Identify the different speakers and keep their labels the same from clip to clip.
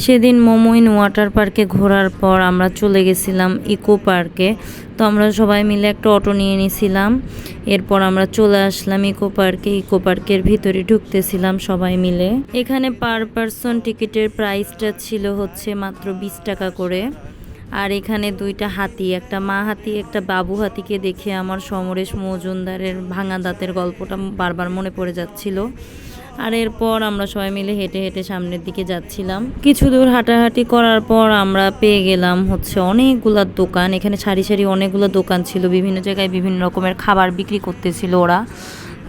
Speaker 1: সেদিন মোমোইন ওয়াটার পার্কে ঘোরার পর আমরা চলে গেছিলাম ইকো পার্কে। তো আমরা সবাই মিলে একটা অটো নিয়ে নিয়েছিলাম। এরপর আমরা চলে আসলাম ইকো পার্কে। ইকো পার্কের ভিতরে ঢুকতেছিলাম সবাই মিলে। এখানে পার পারসন টিকিটের প্রাইসটা ছিল হচ্ছে মাত্র 20 টাকা করে। আর এখানে দুইটা হাতি, একটা মা হাতি একটা বাবু হাতিকে দেখে আমার সমরেশ মজুমদারের ভাঙা দাঁতের গল্পটা বারবার মনে পড়ে যাচ্ছিল। আর এরপর আমরা সবাই মিলে হেঁটে হেঁটে সামনের দিকে যাচ্ছিলাম। কিছু দূর হাঁটাহাঁটি করার পর আমরা পেয়ে গেলাম হচ্ছে অনেকগুলা দোকান। এখানে সারি সারি অনেকগুলো দোকান ছিল, বিভিন্ন জায়গায় বিভিন্ন রকমের খাবার বিক্রি করতেছিল ওরা।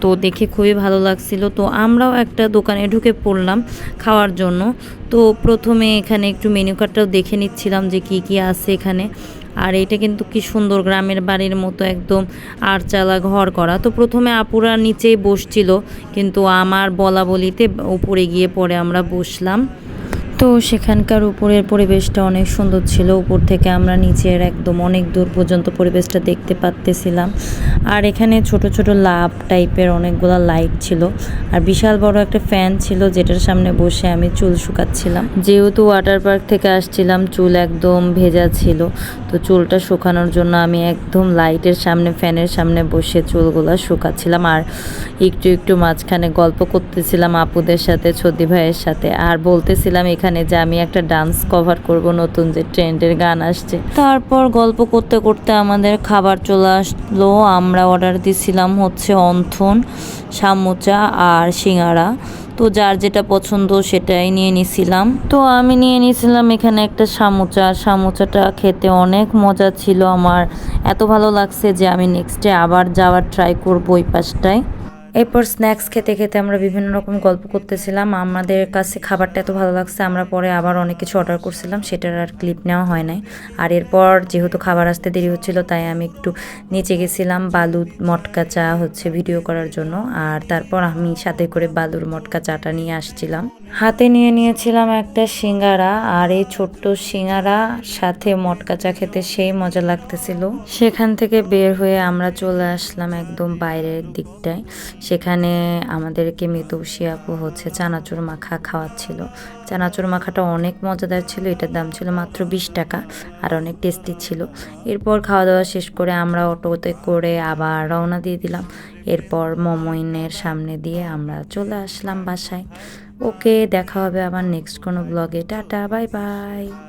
Speaker 1: তো দেখে খুবই ভালো লাগছিল। তো আমরাও একটা দোকানে ঢুকে পড়লাম খাওয়ার জন্য। তো প্রথমে এখানে একটু মেনু কার্ডটাও দেখে নিচ্ছিলাম যে কি কি আছে এখানে। আর এটা কিন্তু কি সুন্দর গ্রামের বাড়ির মতো একদম আটচালা ঘর করা। তো প্রথমে আপুরা নিচেই বসছিল, কিন্তু আমার বলা বলিতে উপরে গিয়ে পরে আমরা বসলাম। তো সেখানকার উপরের পরিবেশটা অনেক সুন্দর ছিল। উপর থেকে আমরা নিচের একদম অনেক দূর পর্যন্ত পরিবেশটা দেখতে পাচ্তেছিলাম। আর এখানে ছোট ছোট লাভ টাইপের অনেকগুলো লাইট ছিল। আর বিশাল বড় একটা ফ্যান ছিল, যেটার সামনে বসে আমি চুল শুকাচ্ছিলাম। যেহেতু ওয়াটার পার্ক থেকে আসছিলাম, চুল একদম ভেজা ছিল। তো চুলটা শুকানোর জন্য আমি একদম লাইটের সামনে, ফ্যানের সামনে বসে চুলগুলো শুকাচ্ছিলাম। আর একটু একটু মাঝখানে গল্প করতেছিলাম আপুদের সাথে, ছদি ভাইয়ের সাথে। আর বলতেছিলাম এখানে যে আমি একটা ডান্স কভার করব, নতুন যে ট্রেন্ডের গান আসছে। তারপর গল্প করতে করতে আমাদের খাবার চলে আসলো। আমরা অর্ডার দিছিলাম হচ্ছে অন্থন, সামুচা আর সিঙ্গারা। তো যার যেটা পছন্দ সেটাই নিয়ে নিছিলাম। তো আমি নিয়ে নিয়েছিলাম এখানে একটা সামুচা। সামুচাটা খেতে অনেক মজা ছিল। আমার এত ভালো লাগছে যে আমি নেক্সট ডে আবার যাওয়ার ট্রাই করবো ওই পাশটায়। এরপর স্ন্যাক্স খেতে খেতে আমরা বিভিন্ন রকম গল্প করতেছিলাম। আমাদের কাছে খাবারটা এত ভালো লাগছে, আমরা পরে আবার অনেক কিছু অর্ডার করছিলাম, সেটার আর ক্লিপ নেওয়া হয় নাই। আর এরপর যেহেতু খাবার আসতে দেরি হচ্ছিল, তাই আমি একটু নিচে গেছিলাম বালু মটকা চা হচ্ছে ভিডিও করার জন্য। আর তারপর আমি সাথে করে বালুর মটকা চাটা নিয়ে আসছিলাম। হাতে নিয়ে নিয়েছিলাম একটা সিঙ্গারা। আর এই ছোট্ট সিঙ্গারা সাথে মটকা চা খেতে সেই মজা লাগতেছিল। সেখান থেকে বের হয়ে আমরা চলে আসলাম একদম বাইরের দিকটায়। সেখানে আমাদেরকে মিতৌসী আপু হচ্ছে চানাচুর মাখা খাওয়াচ্ছিল। চানাচুর মাখাটা অনেক মজাদার ছিল। এটার দাম ছিল মাত্র 20 টাকা, আর অনেক টেস্টি ছিল। এরপর খাওয়া দাওয়া শেষ করে আমরা অটোতে করে আবার রওনা দিয়ে দিলাম। এরপর মোমোইনের সামনে দিয়ে আমরা চলে আসলাম বাসায়। ওকে, দেখা হবে আবার নেক্সট কোনো ব্লগে। Tata, bye bye.